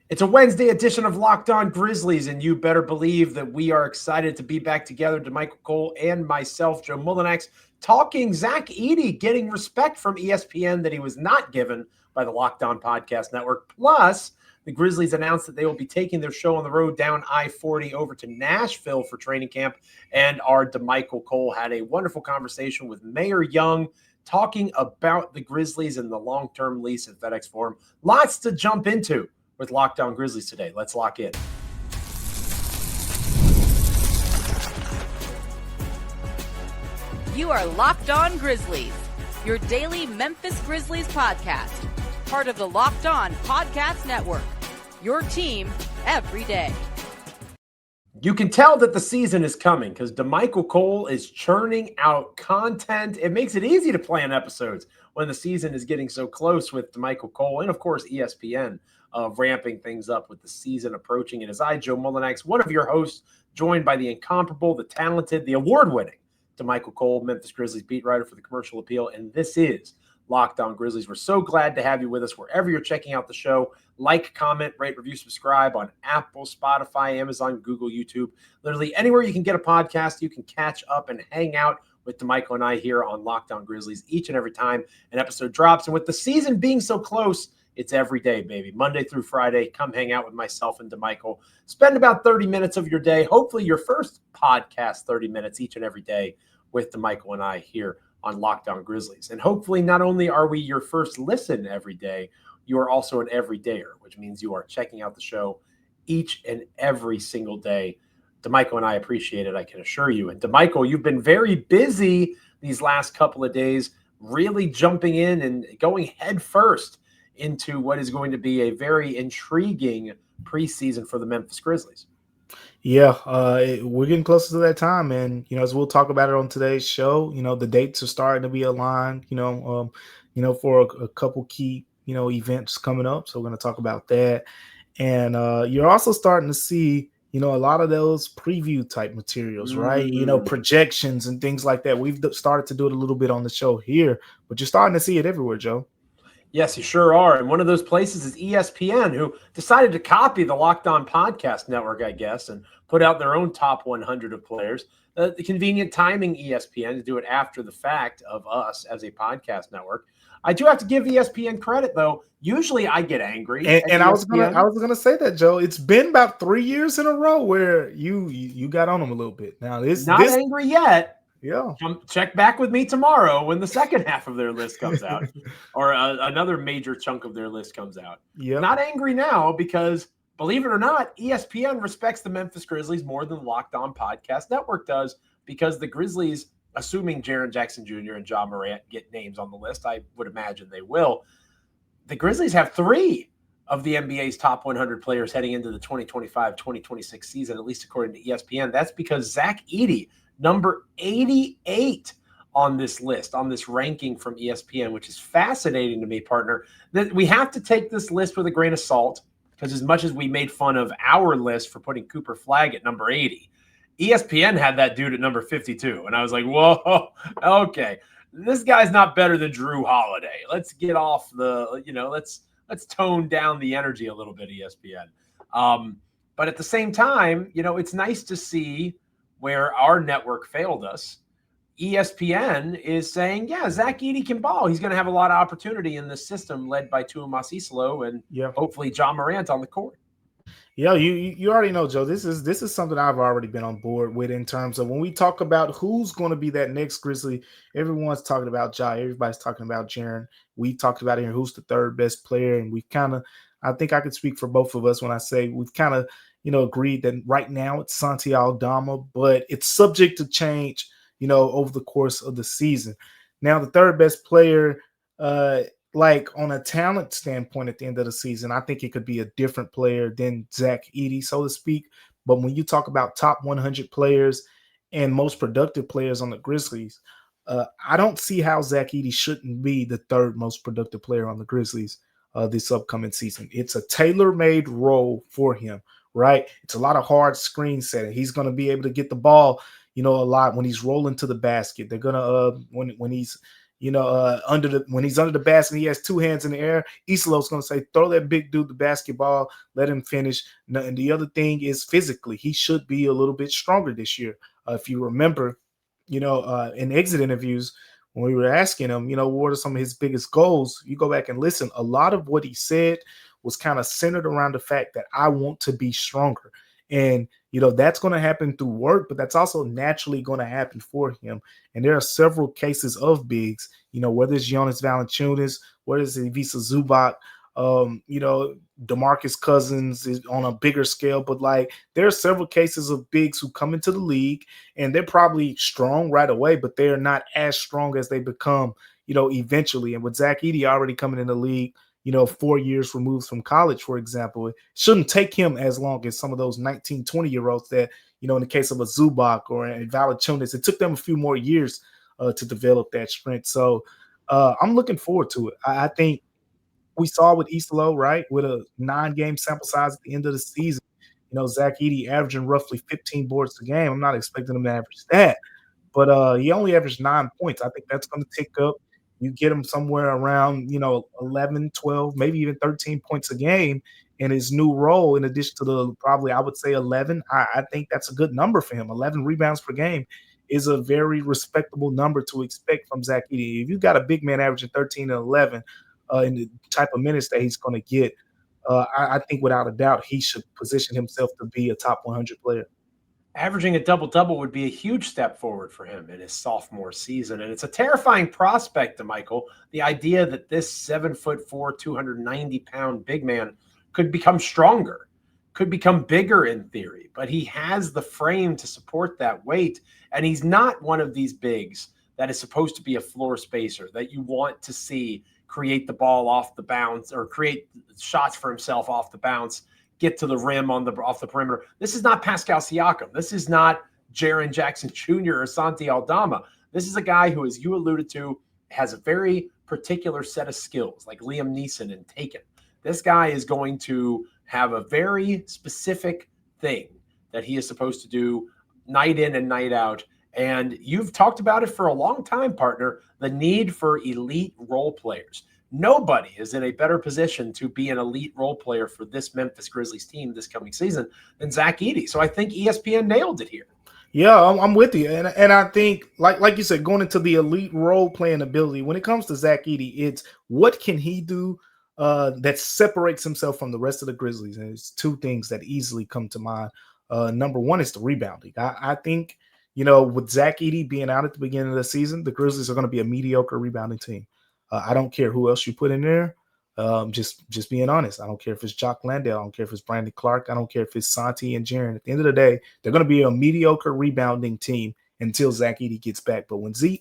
It's a Wednesday edition of Locked On Grizzlies, and you better believe that we are excited to be back together. Damichael Cole and myself, Joe Mullinax, talking Zach Edey getting respect from ESPN that he was not given by the Locked On Podcast Network. Plus, the Grizzlies announced that they will be taking their show on the road down I-40 over to Nashville for training camp. And our Damichael Cole had a wonderful conversation with Mayor Young, talking about the Grizzlies and the long-term lease at FedEx Forum. Lots to jump into with Locked On Grizzlies today. Let's lock in. You are Locked On Grizzlies, your daily Memphis Grizzlies podcast, part of the Locked On Podcast Network, your team every day. You can tell that the season is coming because Damichael Cole is churning out content. It makes it easy to plan episodes when the season is getting so close with Damichael Cole and, of course, ESPN ramping things up with the season approaching. And as I, Joe Mullinax, one of your hosts, joined by the incomparable, the talented, the award-winning Damichael Cole, Memphis Grizzlies beat writer for the Commercial Appeal. And this is Locked On Grizzlies. We're so glad to have you with us wherever you're checking out the show. Like, comment, rate, review, subscribe on Apple, Spotify, Amazon, Google, YouTube. Literally anywhere you can get a podcast, you can catch up and hang out with Damichael and I here on Locked On Grizzlies each and every time an episode drops. And with the season being so close, it's every day, baby. Monday through Friday, come hang out with myself and Damichael. Spend about 30 minutes of your day, hopefully your first podcast 30 minutes each and every day with Damichael and I here on Locked On Grizzlies. And hopefully not only are we your first listen every day, you are also an everydayer, which means you are checking out the show each and every single day. Damichael and I appreciate it, I can assure you. And Damichael, you've been very busy these last couple of days, really jumping in and going head first into what is going to be a very intriguing preseason for the Memphis Grizzlies. Yeah, we're getting closer to that time, and as we'll talk about it on today's show, the dates are starting to be aligned. For a couple key events coming up, so we're going to talk about that, and you're also starting to see a lot of those preview type materials, right? Projections and things like that. We've started to do it a little bit on the show here, but you're starting to see it everywhere, Joe. Yes, you sure are. And one of those places is ESPN, who decided to copy the Locked On Podcast Network, I guess, and put out their own top 100 of players. The convenient timing, ESPN, to do it after the fact of us as a podcast network. I do have to give ESPN credit, though. Usually I get angry. And I was gonna say that, Joe. It's been about 3 years in a row where you got on them a little bit. Now this angry yet. Yeah. Check back with me tomorrow when the second half of their list comes out or another major chunk of their list comes out. Yeah. Not angry now because, believe it or not, ESPN respects the Memphis Grizzlies more than the Locked On Podcast Network does, because the Grizzlies, assuming Jaren Jackson Jr. and Ja Morant get names on the list, I would imagine they will. The Grizzlies have 3 of the NBA's top 100 players heading into the 2025-2026 season, at least according to ESPN. That's because Zach Edey, number 88 on this list, on this ranking from ESPN, which is fascinating to me, partner. That we have to take this list with a grain of salt, because as much as we made fun of our list for putting Cooper Flagg at number 80, ESPN had that dude at number 52. And I was like, whoa, okay, this guy's not better than Drew Holiday. Let's get off the, let's tone down the energy a little bit, ESPN. But at the same time, it's nice to see where our network failed us. ESPN is saying, yeah, Zach Edey can ball. He's going to have a lot of opportunity in this system led by Tuomas Islo and hopefully Ja Morant on the court. Yeah, you already know, Joe. This is something I've already been on board with in terms of when we talk about who's going to be that next Grizzly. Everyone's talking about Ja. Everybody's talking about Jaren. We talked about here who's the third best player, and we I think I could speak for both of us when I say we've kind of agreed that right now it's Santi Aldama, but it's subject to change, over the course of the season. Now, the third best player, like on a talent standpoint at the end of the season, I think it could be a different player than Zach Edey, so to speak. But when you talk about top 100 players and most productive players on the Grizzlies, I don't see how Zach Edey shouldn't be the third most productive player on the Grizzlies this upcoming season. It's a tailor-made role for him, right? It's a lot of hard screen setting. He's going to be able to get the ball, a lot when he's rolling to the basket. They're going to, when he's, when he's under the basket, he has two hands in the air. Islow's going to say, throw that big dude the basketball, let him finish. And the other thing is physically, he should be a little bit stronger this year. If you remember, in exit interviews, when we were asking him, what are some of his biggest goals? You go back and listen. A lot of what he said was kind of centered around the fact that I want to be stronger. And, that's going to happen through work, but that's also naturally going to happen for him. And there are several cases of bigs, whether it's Jonas Valanciunas, whether it's Ivica Zubac, DeMarcus Cousins is on a bigger scale, but there are several cases of bigs who come into the league and they're probably strong right away, but they're not as strong as they become, eventually. And with Zach Edey already coming in the league, 4 years removed from college, for example, it shouldn't take him as long as some of those 19, 20-year-olds that, in the case of a Zubac or a Valanciunas, it took them a few more years to develop that strength. So I'm looking forward to it. I think we saw with Islo, right, with a 9-game sample size at the end of the season, Zach Edey averaging roughly 15 boards a game. I'm not expecting him to average that, but he only averaged 9 points. I think that's going to tick up. You get him somewhere around, 11, 12, maybe even 13 points a game in his new role, in addition to the probably, I would say 11. I think that's a good number for him. 11 rebounds per game is a very respectable number to expect from Zach Edey. If you got a big man averaging 13 and 11 in the type of minutes that he's going to get, I think without a doubt he should position himself to be a top 100 player. Averaging a double-double would be a huge step forward for him in his sophomore season. And it's a terrifying prospect, Damichael. The idea that this 7'4", 290-pound big man could become stronger, could become bigger in theory, but he has the frame to support that weight. And he's not one of these bigs that is supposed to be a floor spacer that you want to see create the ball off the bounce or create shots for himself off the bounce, get to the rim off the perimeter. This is not Pascal Siakam. This is not Jaren Jackson Jr. or Santi Aldama. This is a guy who, as you alluded to, has a very particular set of skills, like Liam Neeson in Taken. This guy is going to have a very specific thing that he is supposed to do night in and night out. And you've talked about it for a long time, partner, the need for elite role players. Nobody is in a better position to be an elite role player for this Memphis Grizzlies team this coming season than Zach Edey. So I think ESPN nailed it here. Yeah, I'm with you. And I think, like you said, going into the elite role playing ability, when it comes to Zach Edey, it's what can he do that separates himself from the rest of the Grizzlies? And it's two things that easily come to mind. Number one is the rebounding. I think, with Zach Edey being out at the beginning of the season, the Grizzlies are going to be a mediocre rebounding team. I don't care who else you put in there. Just being honest. I don't care if it's Jock Landale. I don't care if it's Brandon Clark. I don't care if it's Santi and Jaren. At the end of the day, they're going to be a mediocre rebounding team until Zach Edey gets back. But when Zach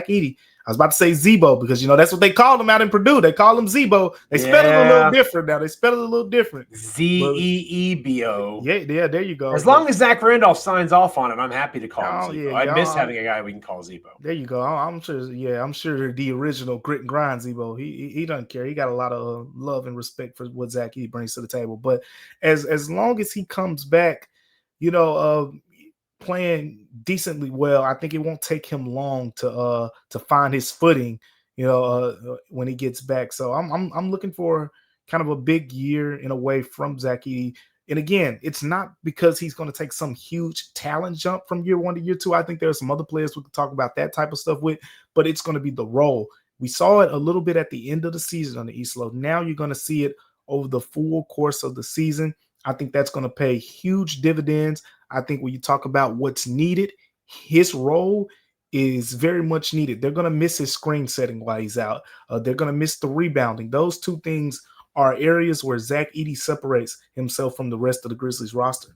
Edey, I was about to say Zebo because, that's what they called him out in Purdue. They call him Zebo. They spell it a little different now. Zebo. Yeah, there you go. As long as Zach Randolph signs off on it, I'm happy to call him Zebo. Yeah, I miss having a guy we can call Zebo. There you go. I'm sure the original grit and grind Zebo, he doesn't care. He got a lot of love and respect for what Zach Edey brings to the table. But as long as he comes back, playing decently well, I think it won't take him long to find his footing, when he gets back. So I'm looking for kind of a big year in a way from Zach Edey. And again, it's not because he's going to take some huge talent jump from year one to year two. I think there are some other players we could talk about that type of stuff with, but it's going to be the role. We saw it a little bit at the end of the season on the East Low. Now you're going to see it over the full course of the season. I think that's going to pay huge dividends. I think when you talk about what's needed, his role is very much needed. They're going to miss his screen setting while he's out. They're going to miss the rebounding. Those two things are areas where Zach Edey separates himself from the rest of the Grizzlies roster.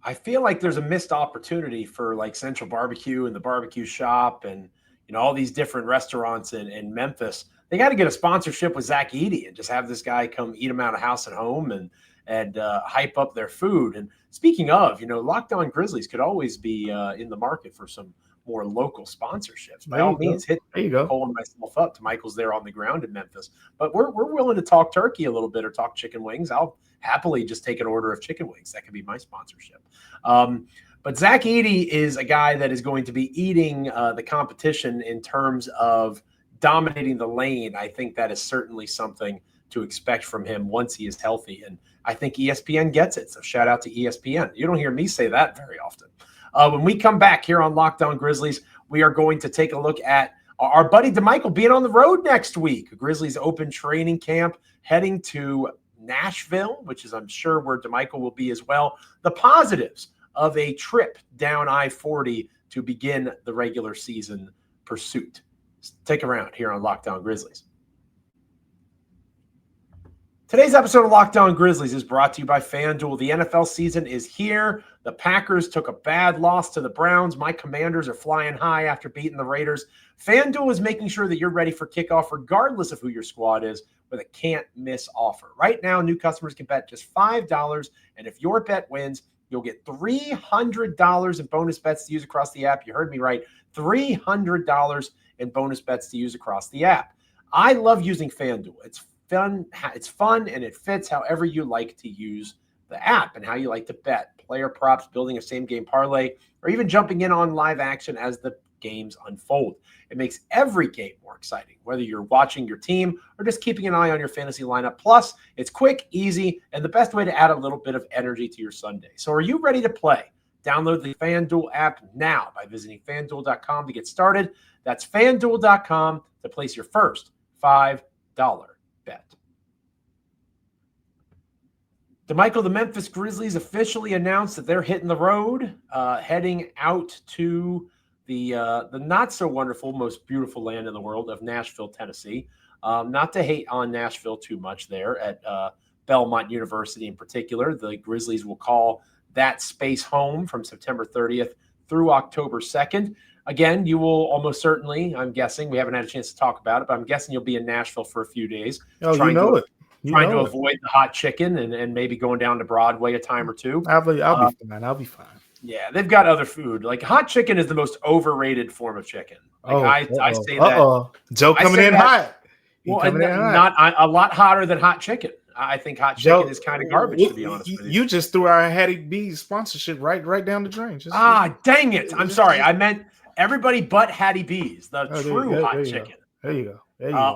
I feel like there's a missed opportunity for like Central Barbecue and the Barbecue Shop and all these different restaurants in Memphis. They got to get a sponsorship with Zach Edey and just have this guy come eat them out of house and home and hype up their food. And speaking of, Locked On Grizzlies could always be in the market for some more local sponsorships. By all means, hit Cole and myself up. Damichael's there on the ground in Memphis. But we're willing to talk turkey a little bit or talk chicken wings. I'll happily just take an order of chicken wings. That could be my sponsorship. But Zach Edey is a guy that is going to be eating the competition in terms of dominating the lane, I think that is certainly something to expect from him once he is healthy. And I think ESPN gets it. So shout out to ESPN. You don't hear me say that very often. When we come back here on Locked On Grizzlies, we are going to take a look at our buddy Damichael being on the road next week. Grizzlies open training camp, heading to Nashville, which is, I'm sure, where Damichael will be as well. The positives of a trip down I-40 to begin the regular season pursuit. Stick around here on Locked On Grizzlies. Today's episode of Locked On Grizzlies is brought to you by FanDuel. The NFL season is here. The Packers took a bad loss to the Browns. My Commanders are flying high after beating the Raiders. FanDuel is making sure that you're ready for kickoff regardless of who your squad is with a can't-miss offer. Right now, new customers can bet just $5, and if your bet wins, you'll get $300 in bonus bets to use across the app. You heard me right, $300 in bonus bets to use across the app. I love using FanDuel. It's fun, and it fits however you like to use the app and how you like to bet. Player props, building a same-game parlay, or even jumping in on live action as the games unfold. It makes every game more exciting, whether you're watching your team or just keeping an eye on your fantasy lineup. Plus, it's quick, easy, and the best way to add a little bit of energy to your Sunday. So are you ready to play? Download the FanDuel app now by visiting FanDuel.com to get started. That's FanDuel.com to place your first $5 bet. Damichael, the Memphis Grizzlies officially announced that they're hitting the road, heading out to the not so wonderful, most beautiful land in the world of Nashville, Tennessee. Not to hate on Nashville too much there at Belmont University in particular. The Grizzlies will call that space home from September 30th through October 2nd. Again, you will almost certainly, I'm guessing, we haven't had a chance to talk about it, but I'm guessing you'll be in Nashville for a few days. Oh, you know it. Trying to avoid the hot chicken and maybe going down to Broadway a time or two. I'll be fine. I'll be fine. Yeah, they've got other food. Like hot chicken is the most overrated form of chicken. Like I say that. Joe coming in hot. Well, not a lot hotter than hot chicken. I think hot chicken is kind of garbage, to be honest with you. You just threw our Hattie B's sponsorship right down the drain. Dang it. I'm sorry. I meant everybody but Hattie B's, the true hot chicken. There you go.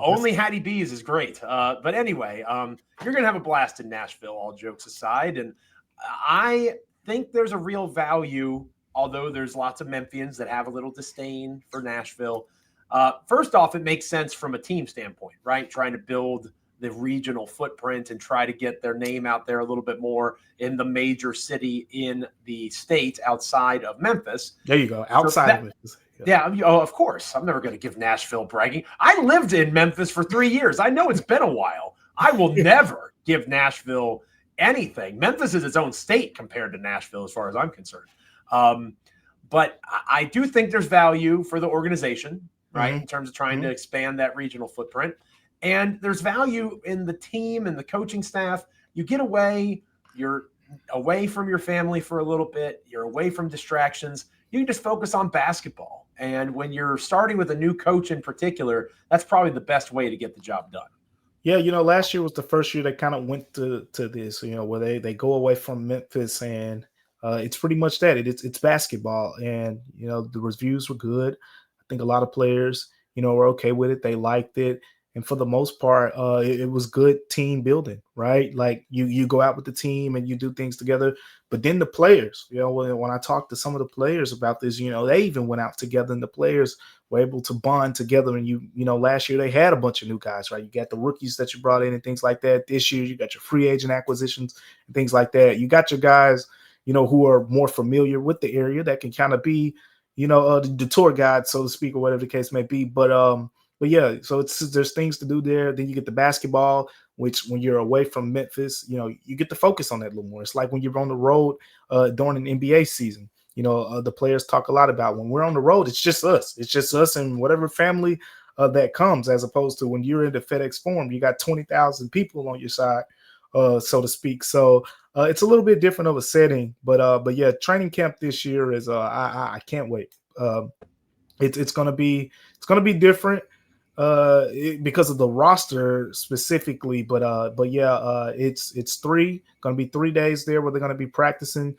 Only Hattie B's is great. But anyway, you're going to have a blast in Nashville, all jokes aside. And I think there's a real value, although there's lots of Memphians that have a little disdain for Nashville. First off, it makes sense from a team standpoint, right? Trying to build the regional footprint and try to get their name out there a little bit more in the major city in the state outside of Memphis. There you go. Outside of Memphis. Yeah, of course. I'm never going to give Nashville bragging. I lived in Memphis for 3 years. I know it's been a while. I will never give Nashville anything. Memphis is its own state compared to Nashville as far as I'm concerned. But I do think there's value for the organization, right, in terms of trying to expand that regional footprint. And there's value in the team and the coaching staff. You get away, you're away from your family for a little bit, you're away from distractions. You can just focus on basketball. And when you're starting with a new coach in particular, that's probably the best way to get the job done. Yeah, last year was the first year they kind of went to this, where they go away from Memphis, and it's pretty much that. It's basketball. And, the reviews were good. I think a lot of players, were okay with it. They liked it. And for the most part, it was good team building, right? Like you go out with the team and you do things together. But then the players, when I talked to some of the players about this, they even went out together and the players were able to bond together. And last year they had a bunch of new guys, right? You got the rookies that you brought in and things like that. This year you got your free agent acquisitions and things like that. You got your guys, who are more familiar with the area that can kind of be, the tour guide, so to speak, or whatever the case may be. But yeah, so there's things to do there. Then you get the basketball, which when you're away from Memphis, you get to focus on that a little more. It's like when you're on the road during an NBA season. The players talk a lot about when we're on the road, it's just us. It's just us and whatever family that comes, as opposed to when you're in the FedEx Forum, you got 20,000 people on your side, so to speak. So it's a little bit different of a setting. But yeah, training camp this year is I can't wait. It's gonna be different. Because of the roster specifically, but yeah, it's gonna be 3 days there where they're gonna be practicing,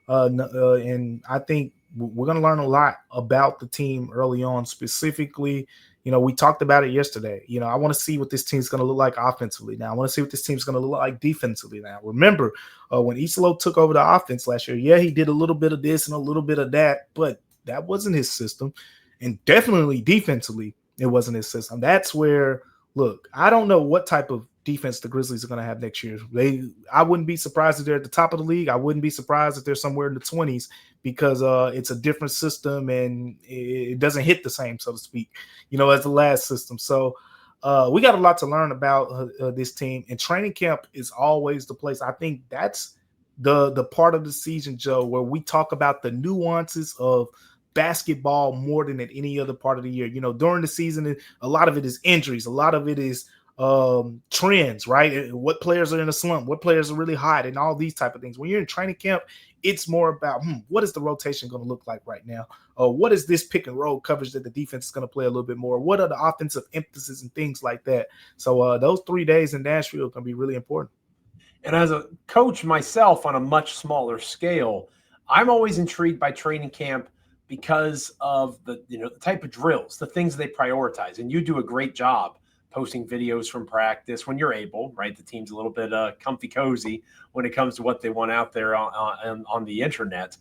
and I think we're gonna learn a lot about the team early on. Specifically, We talked about it yesterday. I want to see what this team's going to look like offensively now. I want to see what this team's going to look like defensively now. Remember, when Isolo took over the offense last year, yeah, he did a little bit of this and a little bit of that, but that wasn't his system. And definitely defensively, it wasn't his system. That's where, look, I don't know what type of defense the Grizzlies are going to have next year. I wouldn't be surprised if they're at the top of the league. I wouldn't be surprised if they're somewhere in the 20s because it's a different system and it doesn't hit the same, so to speak, as the last system. So we got a lot to learn about this team, and training camp is always the place. I think that's the part of the season, Joe, where we talk about the nuances of basketball more than at any other part of the year. During the season, a lot of it is injuries. A lot of it is trends, right? What players are in a slump, what players are really hot, and all these type of things. When you're in training camp, it's more about what is the rotation going to look like right now? What is this pick and roll coverage that the defense is going to play a little bit more? What are the offensive emphasis and things like that? So those 3 days in Nashville can be really important. And as a coach myself on a much smaller scale, I'm always intrigued by training camp because of the type of drills, the things they prioritize. And you do a great job posting videos from practice when you're able, right? The team's a little bit comfy cozy when it comes to what they want out there on the internet.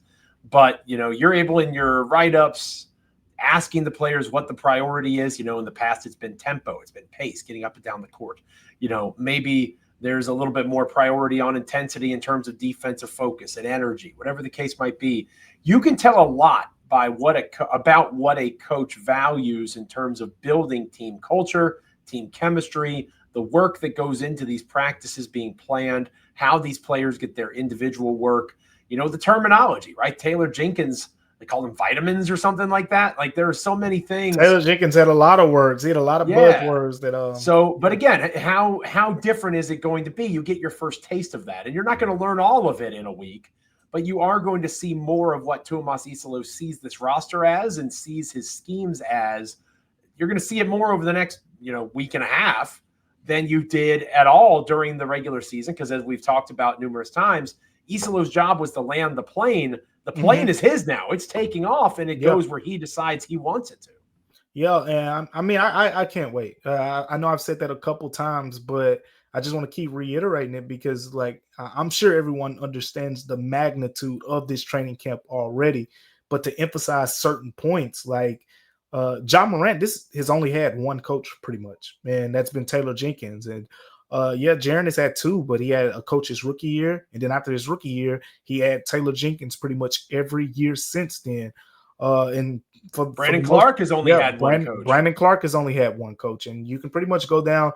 But, you're able in your write-ups asking the players what the priority is. In the past, it's been tempo, it's been pace, getting up and down the court. Maybe there's a little bit more priority on intensity in terms of defensive focus and energy, whatever the case might be. You can tell a lot by about what a coach values in terms of building team culture, team chemistry, the work that goes into these practices being planned, how these players get their individual work, the terminology, right? Taylor Jenkins, they call them vitamins or something like that. Like there are so many things. Taylor Jenkins had a lot of words. He had a lot of buzzwords that. But again, how different is it going to be? You get your first taste of that, and you're not going to learn all of it in a week, but you are going to see more of what Tuomas Isolo sees this roster as and sees his schemes as. You're going to see it more over the next, week and a half than you did at all during the regular season. Because as we've talked about numerous times, Isolo's job was to land the plane. The plane is his now. It's taking off, and it goes where he decides he wants it to. Yeah, and I can't wait. I know I've said that a couple times, but I just want to keep reiterating it because, I'm sure everyone understands the magnitude of this training camp already. But to emphasize certain points, John Morant, this has only had one coach pretty much, and that's been Taylor Jenkins. And Jaren has had 2, but he had a coach his rookie year, and then after his rookie year, he had Taylor Jenkins pretty much every year since then. And for Brandon Clark has only had one coach. Brandon Clark has only had one coach, and you can pretty much go down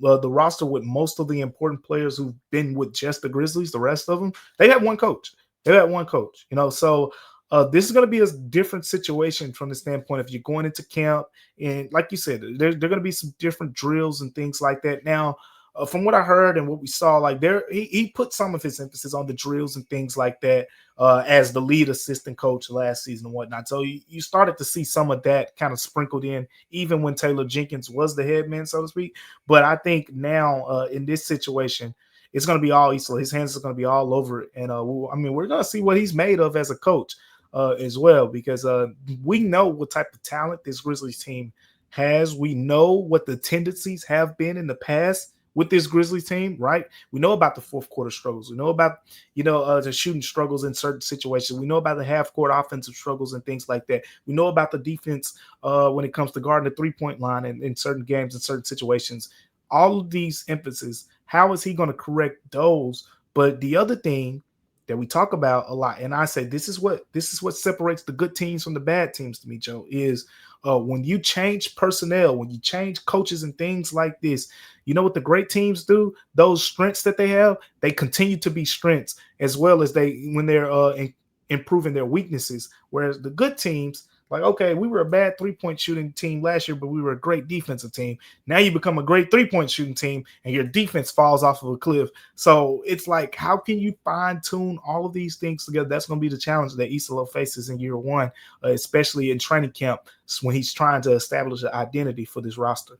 the roster with most of the important players who've been with just the Grizzlies. The rest of them, they had one coach. So. This is going to be a different situation from the standpoint if you're going into camp. And like you said, there are going to be some different drills and things like that. Now, from what I heard and what we saw, he put some of his emphasis on the drills and things like that as the lead assistant coach last season and whatnot. So you started to see some of that kind of sprinkled in, even when Taylor Jenkins was the head man, so to speak. But I think now in this situation, it's going to be all Isolo. His hands are going to be all over it. And we're going to see what he's made of as a coach. As well, because we know what type of talent this Grizzlies team has. We know what the tendencies have been in the past with this Grizzlies team, right? We know about the fourth quarter struggles. We know about, the shooting struggles in certain situations. We know about the half court offensive struggles and things like that. We know about the defense when it comes to guarding the 3-point line in certain games and certain situations. All of these emphasis, how is he going to correct those? But the other thing that we talk about a lot, and I say this is what separates the good teams from the bad teams to me, Joe, is when you change personnel, when you change coaches and things like this, you know what the great teams do? Those strengths that they have, they continue to be strengths as well as when they're improving their weaknesses. Whereas the good teams, okay, we were a bad 3-point shooting team last year, but we were a great defensive team. Now you become a great 3-point shooting team and your defense falls off of a cliff. So it's how can you fine tune all of these things together? That's going to be the challenge that Isolo faces in year one, especially in training camp when he's trying to establish an identity for this roster.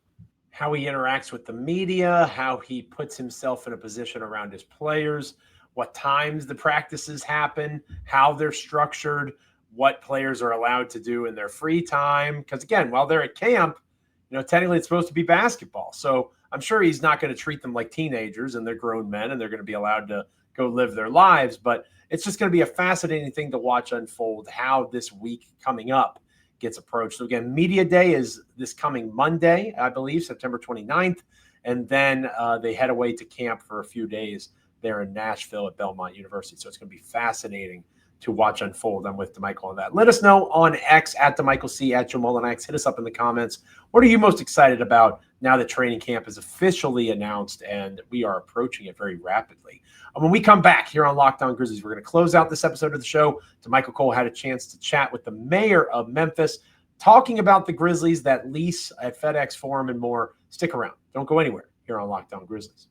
How he interacts with the media, how he puts himself in a position around his players, what times the practices happen, how they're structured, what players are allowed to do in their free time. Because again, while they're at camp, technically it's supposed to be basketball. So I'm sure he's not going to treat them like teenagers and they're grown men and they're going to be allowed to go live their lives. But it's just going to be a fascinating thing to watch unfold how this week coming up gets approached. So again, Media Day is this coming Monday, I believe, September 29th. And then they head away to camp for a few days there in Nashville at Belmont University. So it's going to be fascinating to watch unfold. I'm with Damichael on that. Let us know on X at Damichael C, at Joe Mullinax. Hit us up in the comments. What are you most excited about now that training camp is officially announced and we are approaching it very rapidly? And when we come back here on Locked On Grizzlies, we're going to close out this episode of the show. Damichael Cole had a chance to chat with the mayor of Memphis, talking about the Grizzlies, that lease at FedEx Forum, and more. Stick around. Don't go anywhere here on Locked On Grizzlies.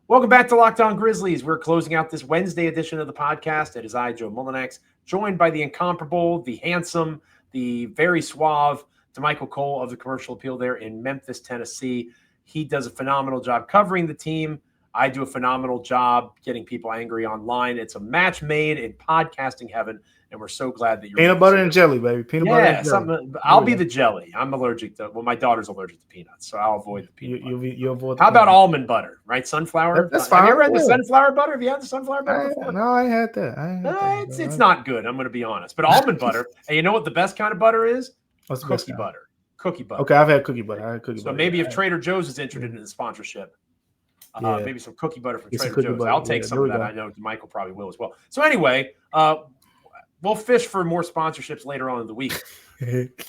Welcome back to Locked On Grizzlies. We're closing out this Wednesday edition of the podcast. It is I, Joe Mullinax, joined by the incomparable, the handsome, the very suave Damichael Cole of the Commercial Appeal there in Memphis, Tennessee. He does a phenomenal job covering the team. I do a phenomenal job getting people angry online. It's a match made in podcasting heaven, and we're so glad that you're peanut butter and jelly, baby. Peanut butter and jelly. I'll be the jelly. I'm allergic to. Well, my daughter's allergic to peanuts, so I'll avoid the peanut butter. You avoid. How about almond butter? Right, sunflower. That's fine. Have you ever had the sunflower butter? Have you had the sunflower butter before? No, I ain't had that. It's not good. I'm going to be honest. But almond butter, and you know what the best kind of butter is? What's the cookie butter. Cookie butter. Okay, I've had cookie butter. So maybe if Trader Joe's is interested in the sponsorship. Maybe some cookie butter from Trader Joe's. I'll take some of that. I know Michael probably will as well. So anyway, we'll fish for more sponsorships later on in the week.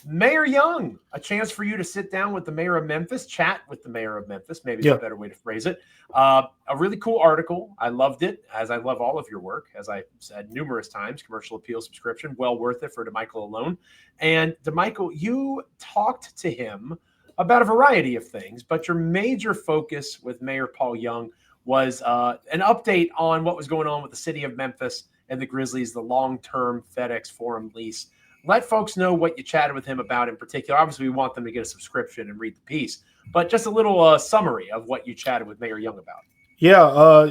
Mayor Young, a chance for you to sit down with the mayor of Memphis, chat with the mayor of Memphis. Maybe it's a better way to phrase it. A really cool article. I loved it, as I love all of your work. As I said numerous times, Commercial Appeal subscription, well worth it for Damichael alone. And Damichael, you talked to him about a variety of things, but your major focus with Mayor Paul Young was an update on what was going on with the city of Memphis and the Grizzlies, the long-term FedEx Forum lease. Let folks know what you chatted with him about in particular. Obviously, we want them to get a subscription and read the piece, but just a little summary of what you chatted with Mayor Young about. Yeah,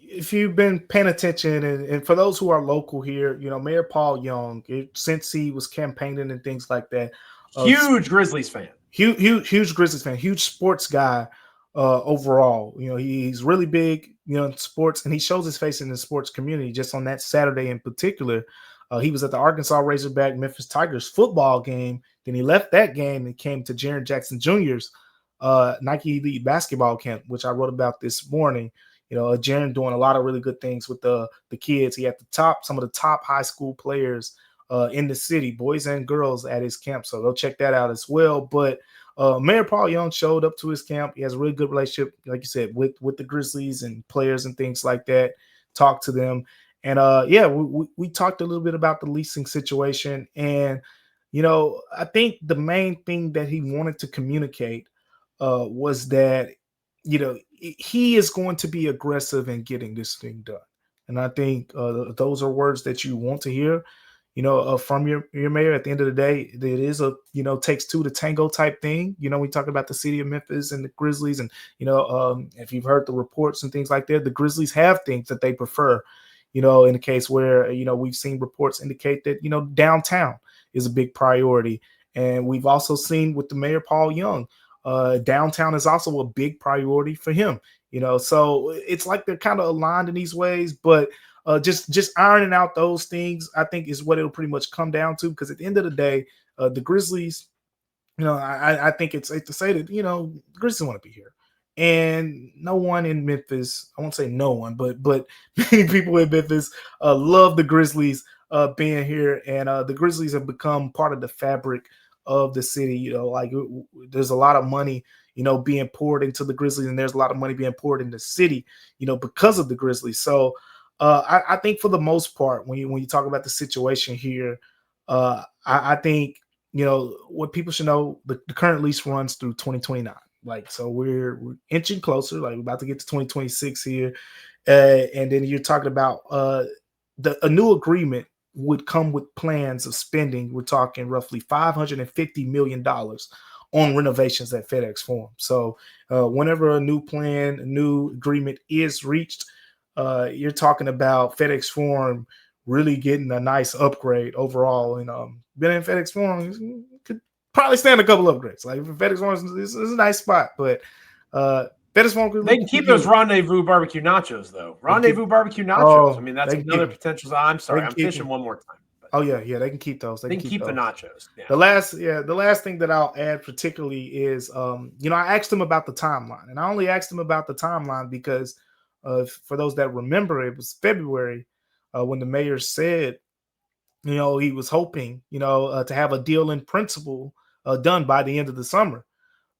if you've been paying attention, and for those who are local here, Mayor Paul Young, since he was campaigning and things like that. Huge Grizzlies fan. Huge Grizzlies fan, huge sports guy overall. He's really big, in sports, and he shows his face in the sports community. Just on that Saturday in particular, he was at the Arkansas Razorback Memphis Tigers football game. Then he left that game and came to Jaren Jackson Jr.'s Nike Elite basketball camp, which I wrote about this morning. Jaren doing a lot of really good things with the kids. He had some of the top high school players in the city, boys and girls, at his camp. So go check that out as well. But Mayor Paul Young showed up to his camp. He has a really good relationship, like you said, with the Grizzlies and players and things like that. Talked to them. And we talked a little bit about the leasing situation. And, I think the main thing that he wanted to communicate was that, he is going to be aggressive in getting this thing done. And I think those are words that you want to hear. From your mayor. At the end of the day, it is a, takes two to tango type thing. We talk about the city of Memphis and the Grizzlies, and, if you've heard the reports and things like that, the Grizzlies have things that they prefer, in the case where, we've seen reports indicate that, downtown is a big priority. And we've also seen with the mayor, Paul Young, downtown is also a big priority for him, so it's like they're kind of aligned in these ways, but just ironing out those things, I think, is what it'll pretty much come down to. Because at the end of the day, the Grizzlies, I think it's safe to say that, the Grizzlies want to be here. And no one in Memphis, I won't say no one, but many people in Memphis love the Grizzlies being here. And the Grizzlies have become part of the fabric of the city. There's a lot of money, being poured into the Grizzlies, and there's a lot of money being poured in the city, because of the Grizzlies. So I think for the most part, when you talk about the situation here, I think, what people should know, the current lease runs through 2029. So we're inching closer, we're about to get to 2026 here. And then you're talking about a new agreement would come with plans of spending. We're talking roughly $550 million on renovations at FedEx Forum. So whenever a new agreement is reached, you're talking about FedEx Forum really getting a nice upgrade overall. And been in FedEx Forum could probably stand a couple upgrades. Like FedEx Forum is a nice spot, but FedEx Forum they can keep those rendezvous barbecue nachos though. Rendezvous barbecue nachos. I mean, that's another potential. I'm sorry, I'm fishing one more time. Oh yeah, they can keep those. They can keep the nachos. Yeah. The last thing that I'll add particularly is, I asked him about the timeline, and I only asked him about the timeline because, for those that remember, it was February when the mayor said, he was hoping, to have a deal in principle done by the end of the summer.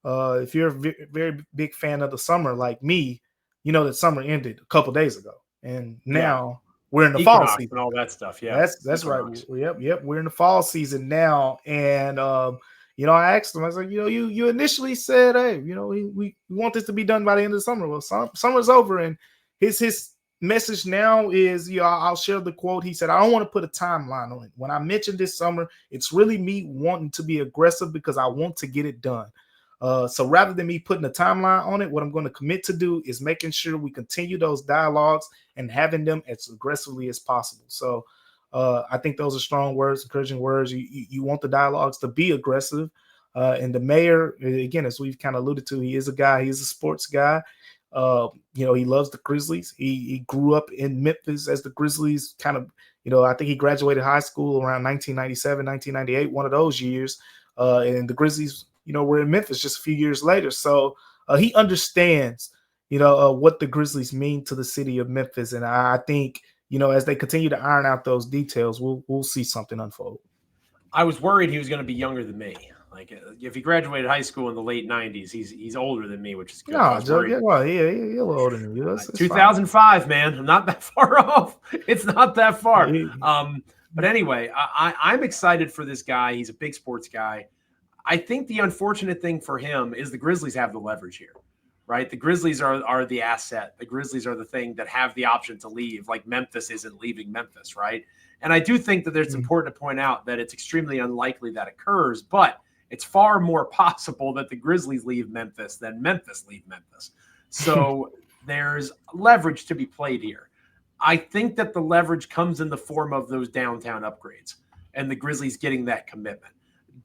If you're a very big fan of the summer like me, you know that summer ended a couple days ago, and now. We're in the fall season and all that stuff. Yeah, that's right. Yep. We're in the fall season now, and I asked him. I was like, you initially said, hey, we want this to be done by the end of the summer. Well, summer's over, and his message now is, I'll share the quote. He said, I don't want to put a timeline on it. When I mentioned this summer, it's really me wanting to be aggressive because I want to get it done. So rather than me putting a timeline on it, what I'm going to commit to do is making sure we continue those dialogues and having them as aggressively as possible. So I think those are strong words, encouraging words. You want the dialogues to be aggressive. And the mayor, again, as we've kind of alluded to, he's a sports guy. He loves the Grizzlies. He grew up in Memphis as the Grizzlies kind of, I think he graduated high school around 1997, 1998, one of those years. And the Grizzlies, we're in Memphis just a few years later. So he understands, what the Grizzlies mean to the city of Memphis. And I think, as they continue to iron out those details, we'll see something unfold. I was worried he was going to be younger than me. Like if he graduated high school in the late 90s, he's older than me, which is good. No, Joe, he's a little older than you. That's 2005, fine. Man. I'm not that far off. It's not that far. But anyway, I'm excited for this guy. He's a big sports guy. I think the unfortunate thing for him is the Grizzlies have the leverage here, right? The Grizzlies are the asset. The Grizzlies are the thing that have the option to leave, like Memphis isn't leaving Memphis, right? And I do think that it's important to point out that it's extremely unlikely that occurs, but it's far more possible that the Grizzlies leave Memphis than Memphis leave Memphis. So there's leverage to be played here. I think that the leverage comes in the form of those downtown upgrades and the Grizzlies getting that commitment.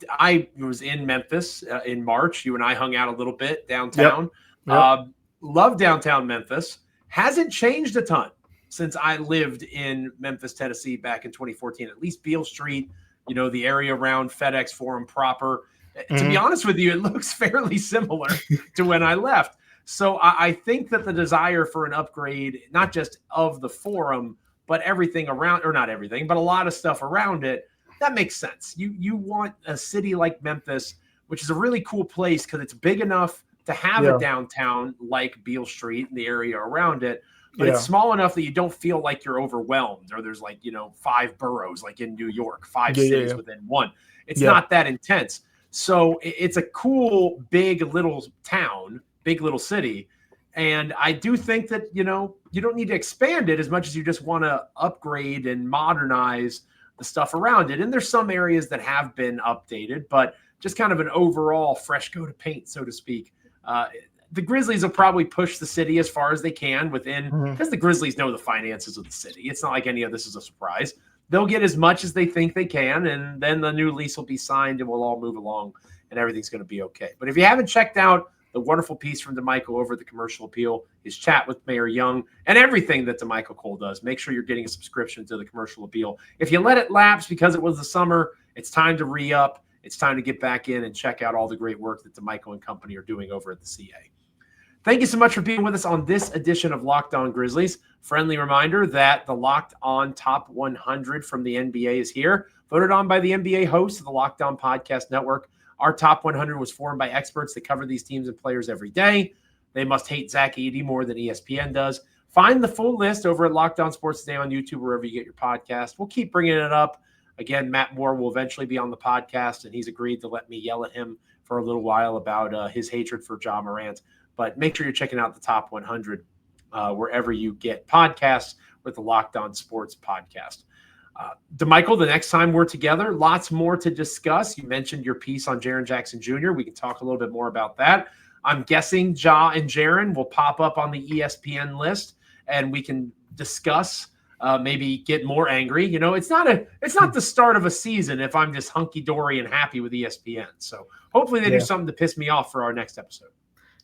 I was in Memphis in March. You and I hung out a little bit downtown. Yep. Love downtown Memphis. Hasn't changed a ton since I lived in Memphis, Tennessee back in 2014. At least Beale Street, the area around FedEx Forum proper. To be honest with you, it looks fairly similar to when I left. So I think that the desire for an upgrade, not just of the Forum, but everything around, or not everything, but a lot of stuff around it, that makes sense. You want a city like Memphis, which is a really cool place because it's big enough to have a downtown like Beale Street and the area around it, but it's small enough that you don't feel like you're overwhelmed or there's 5 boroughs like in New York, 5 cities within one. It's not that intense. So it's a cool, big little town, big little city. And I do think that, you don't need to expand it as much as you just want to upgrade and modernize the stuff around it. And there's some areas that have been updated, but just kind of an overall fresh coat of paint, so to speak. The Grizzlies will probably push the city as far as they can within, because the Grizzlies know the finances of the city. It's not like any of this is a surprise. They'll get as much as they think they can, and then the new lease will be signed and we'll all move along and everything's going to be okay. But if you haven't checked out the wonderful piece from Damichael over at the Commercial Appeal, his chat with Mayor Young, and everything that Damichael Cole does, make sure you're getting a subscription to the Commercial Appeal. If you let it lapse because it was the summer, it's time to re-up. It's time to get back in and check out all the great work that Damichael and company are doing over at the CA. Thank you so much for being with us on this edition of Locked On Grizzlies. Friendly reminder that the Locked On Top 100 from the NBA is here, voted on by the NBA hosts of the Locked On Podcast Network. Our top 100 was formed by experts that cover these teams and players every day. They must hate Zach Edey more than ESPN does. Find the full list over at Locked On Sports Today on YouTube, wherever you get your podcast. We'll keep bringing it up. Again, Matt Moore will eventually be on the podcast, and he's agreed to let me yell at him for a little while about his hatred for Ja Morant. But make sure you're checking out the top 100 wherever you get podcasts with the Locked On Sports podcast. Damichael, the next time we're together, lots more to discuss. You mentioned your piece on Jaren Jackson Jr. We can talk a little bit more about that. I'm guessing Ja and Jaren will pop up on the ESPN list, and we can discuss maybe get more angry. You know, it's not the start of a season if I'm just hunky dory and happy with ESPN. So hopefully they do something to piss me off for our next episode.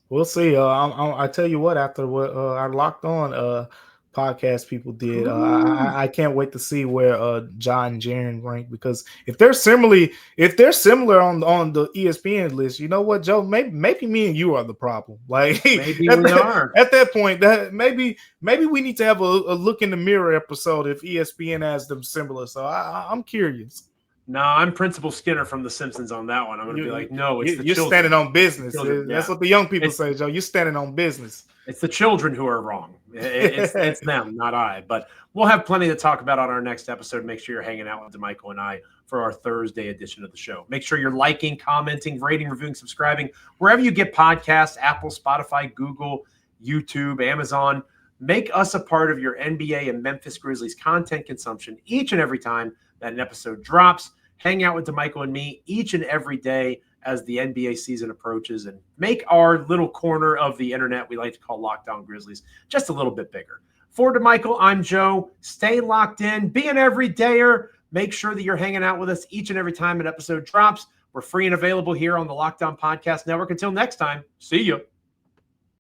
We'll see. I tell you what, after what our Locked On podcast people did, I can't wait to see where John and Jaren rank, because if they're similar on the ESPN list, you know what, Joe? Maybe me and you are the problem. Like maybe we are at that point. That maybe we need to have a look in the mirror episode if ESPN has them similar. So I'm curious. No, I'm Principal Skinner from The Simpsons on that one. I'm going to be like, no, it's the you're children. Standing on business. Children, That's what the young people say, Joe. You're standing on business. It's the children who are wrong. It's them, not I. But we'll have plenty to talk about on our next episode. Make sure you're hanging out with Damichael and I for our Thursday edition of the show. Make sure you're liking, commenting, rating, reviewing, subscribing, wherever you get podcasts, Apple, Spotify, Google, YouTube, Amazon. Make us a part of your NBA and Memphis Grizzlies content consumption each and every time that an episode drops. Hang out with Damichael and me each and every day as the NBA season approaches, and make our little corner of the internet we like to call Locked On Grizzlies just a little bit bigger. For Damichael, I'm Joe. Stay locked in. Be an everydayer. Make sure that you're hanging out with us each and every time an episode drops. We're free and available here on the Locked On Podcast Network. Until next time, see you.